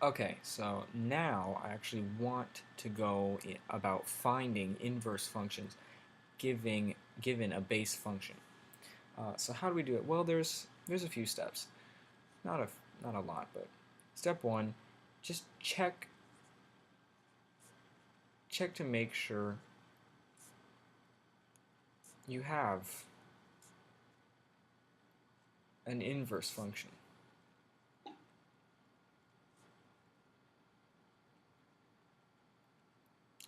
Okay, so now I actually want to go about finding inverse functions given a base function. So how do we do it? Well, there's a few steps. Not a lot, but step one, just check to make sure you have an inverse function.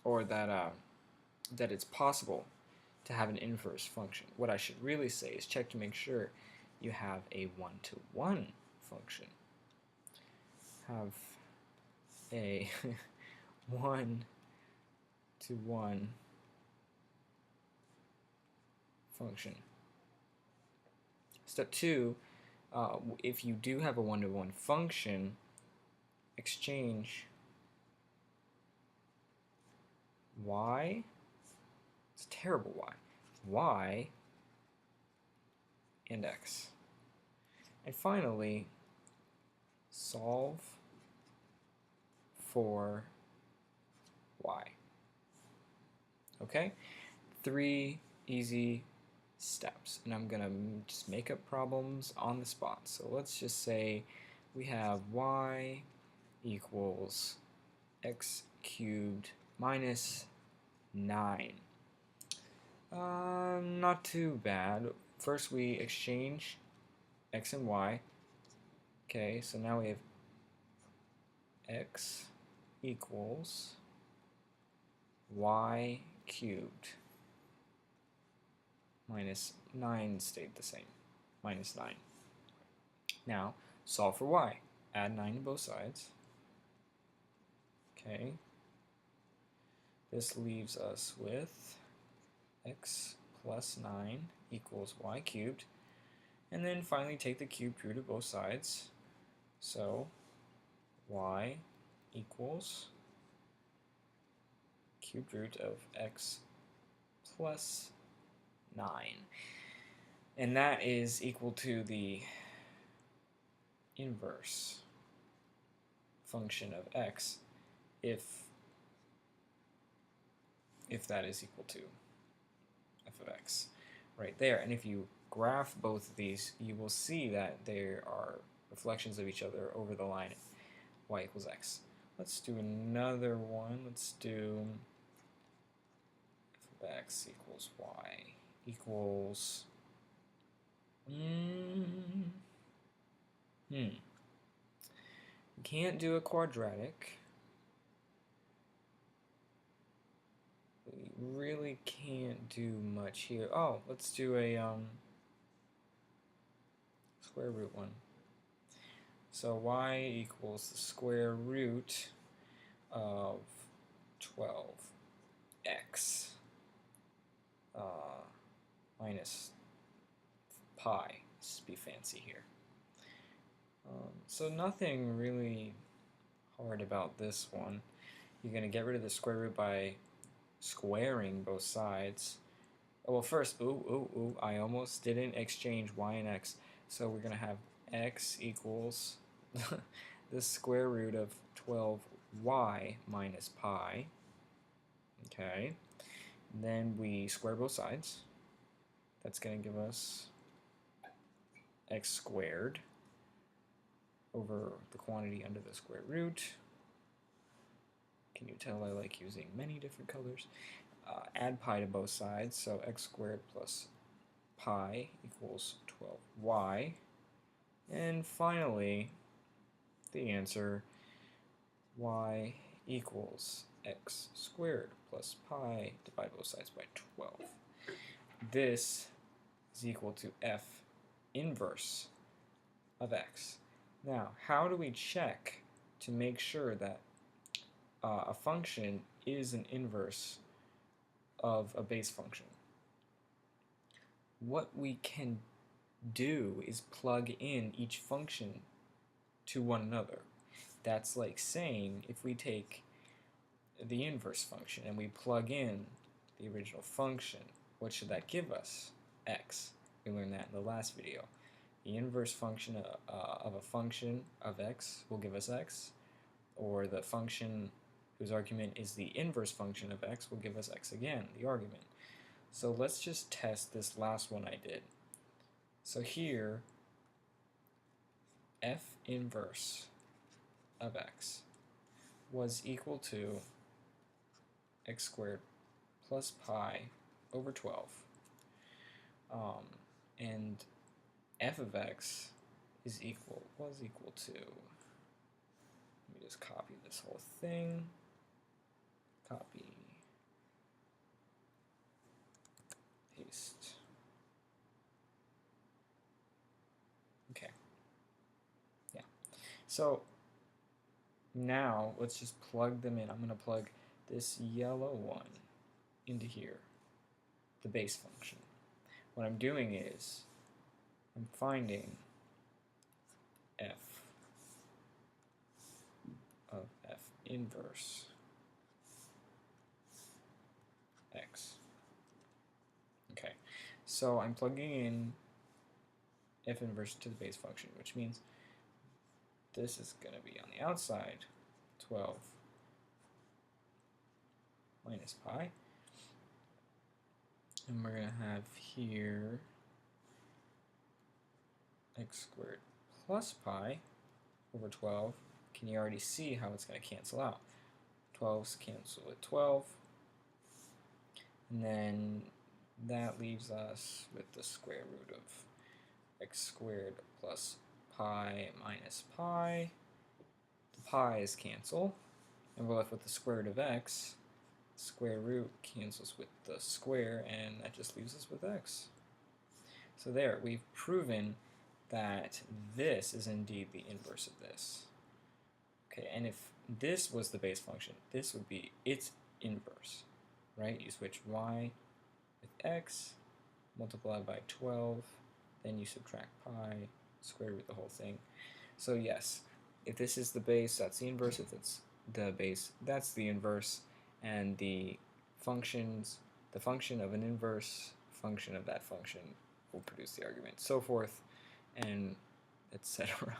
Or that it's possible to have an inverse function. What I should really say is check to make sure you have a one-to-one function. Have a one-to-one function. Step two, if you do have a one-to-one function, exchange y, it's a terrible y and x. And finally, solve for y. Okay? 3 easy steps. And I'm going to just make up problems on the spot. So let's just say we have y equals x cubed minus 9. Not too bad. First we exchange x and y. Okay, so now we have x equals y cubed minus 9 stayed the same, minus 9. Now, solve for y. Add 9 to both sides. Okay. This leaves us with x plus 9 equals y cubed. And then finally take the cubed root of both sides. So, y equals cubed root of x plus 9. And that is equal to the inverse function of x if that is equal to f of x right there. And if you graph both of these, you will see that there are reflections of each other over the line y equals x. Let's do another one. Let's do f of x equals y equals we can't do a quadratic. We really can't do much here. Oh, let's do a square root one. So y equals the square root of 12x minus pi. Let's be fancy here. So nothing really hard about this one. You're going to get rid of the square root by squaring both sides. Oh, well, first, I almost didn't exchange y and x. So we're going to have x equals the square root of 12y minus pi. Okay. And then we square both sides. That's going to give us x squared over the quantity under the square root. Can you tell I like using many different colors? Add pi to both sides, so x squared plus pi equals 12y. And finally, the answer, y equals x squared plus pi, divide both sides by 12. This is equal to f inverse of x. Now, how do we check to make sure that a function is an inverse of a base function? What we can do is plug in each function to one another. That's like saying if we take the inverse function and we plug in the original function, what should that give us? X. We learned that in the last video. The inverse function of a function of x will give us x. or the function whose argument is the inverse function of x will give us x again, the argument. So let's just test this last one I did. So here, f inverse of x was equal to x squared plus pi over 12. And f of x was equal to, let me just copy this whole thing, copy, paste. Okay, yeah. So now let's just plug them in. I'm going to plug this yellow one into here, the base function. What I'm doing is I'm finding f of f inverse x. Okay, so I'm plugging in f inverse to the base function, which means this is going to be on the outside, 12 minus pi. And we're going to have here x squared plus pi over 12. Can you already see how it's going to cancel out? 12's cancel with 12. And then that leaves us with the square root of x squared plus pi minus pi. The pi's cancel, and we're left with the square root of x. Square root cancels with the square, and that just leaves us with x. So there, we've proven that this is indeed the inverse of this. Okay, and if this was the base function, this would be its inverse, right? You switch y with x, multiply by 12, then you subtract pi, square root the whole thing. So yes, if this is the base, that's the inverse. If it's the base, that's the inverse. And the functions, the function of an inverse function of that function will produce the argument, so forth, and etc.